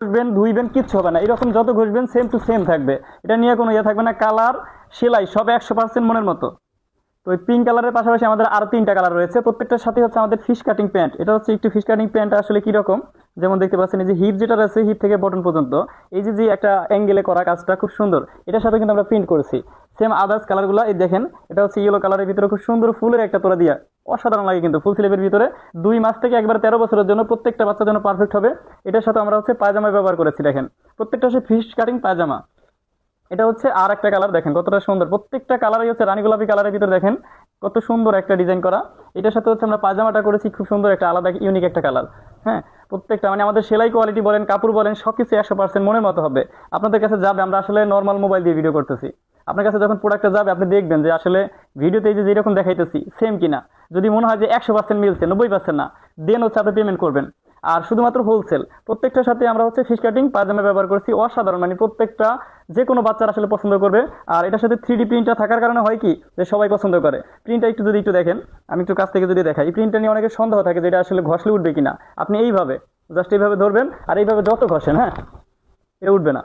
ঘষবেন ধুইবেন কিচ্ছু হবে না, এরকম যত ঘষবেন সেম টু সেম থাকবে, এটা নিয়ে কোনো ইয়ে থাকবে না। কালার সেলাই সব 100% মনের মতো। তো ওই পিঙ্ক কালারের পাশাপাশি আমাদের আরো 3টা কালার রয়েছে, প্রত্যেকটার সাথে হচ্ছে আমাদের ফিশ কাটিং প্যান্ট। এটা হচ্ছে একটু ফিশ কাটিং প্যান্ট আসলে কিরকম, যেমন দেখতে পাচ্ছেন এই যে হিপ যেটা আছে, হিপ থেকে বটন পর্যন্ত এই যে যে একটা অ্যাঙ্গেলে করা কাজটা খুব সুন্দর, এটার সাথে কিন্তু আমরা প্রিন্ট করেছি। সেম আদার্স কালারগুলো এই দেখেন, এটা হচ্ছে ইয়েলো কালারের ভিতরে খুব সুন্দর ফুলের একটা তোড়া দিয়া, অসাধারণ লাগে কিন্তু ফুল স্লিভের ভিতরে। 2 মাস থেকে একবার 13 বছরের জন্য প্রত্যেকটা বাচ্চার জন্য পারফেক্ট হবে। এটার সাথে আমরা হচ্ছে পায়জামা ব্যবহার করেছি, দেখেন প্রত্যেকটা হচ্ছে ফিশ কাটিং পায়জামা। এটা হচ্ছে আর একটা কালার, দেখেন কতটা সুন্দর, প্রত্যেকটা কালারই হচ্ছে রানী গোলাপি কালারের ভিতরে, দেখেন কত সুন্দর একটা ডিজাইন করা। এটার সাথে হচ্ছে আমরা পায়জামাটা করেছি খুব সুন্দর একটা আলাদা ইউনিক একটা কালার। হ্যাঁ, প্রত্যেকটা মানে আমাদের সেলাই কোয়ালিটি বলেন, কাপড় বলেন, সবকিছু 100% মনের মতো হবে। আপনাদের কাছে যাবে, আমরা আসলে নর্মাল মোবাইল দিয়ে ভিডিও করতেছি, আপনার কাছে যখন প্রোডাক্টটা যাবে আপনি দেখবেন যে আসলে ভিডিওতে এই যে যেরকম দেখাইতেছি সেম কিনা। যদি মনে হয় যে 100% মিলছে, 90% না, দেন হচ্ছে আপনি পেমেন্ট করবেন। আর শুধুমাত্র হোলসেল, প্রত্যেকটার সাথে আমরা হচ্ছে ফিশ কাটিং পায়জামা ব্যবহার করছি, অসাধারণ মানে প্রত্যেকটা যে কোনো বাচ্চারা আসলে পছন্দ করবে। আর এটার সাথে 3D প্রিন্টটা থাকার কারণে হয় কি যে সবাই পছন্দ করে। প্রিন্টটা একটু যদি একটু দেখেন, আমি একটু কাছ থেকে যদি দেখাই, এই প্রিন্টটা নিয়ে অনেকের সন্দেহ থাকে যে এটা আসলে ঘষলে উঠবে কিনা। আপনি এইভাবে জাস্ট এইভাবে ধরবেন আর এইভাবে যত ঘষেন, হ্যাঁ, এটা উঠবে না।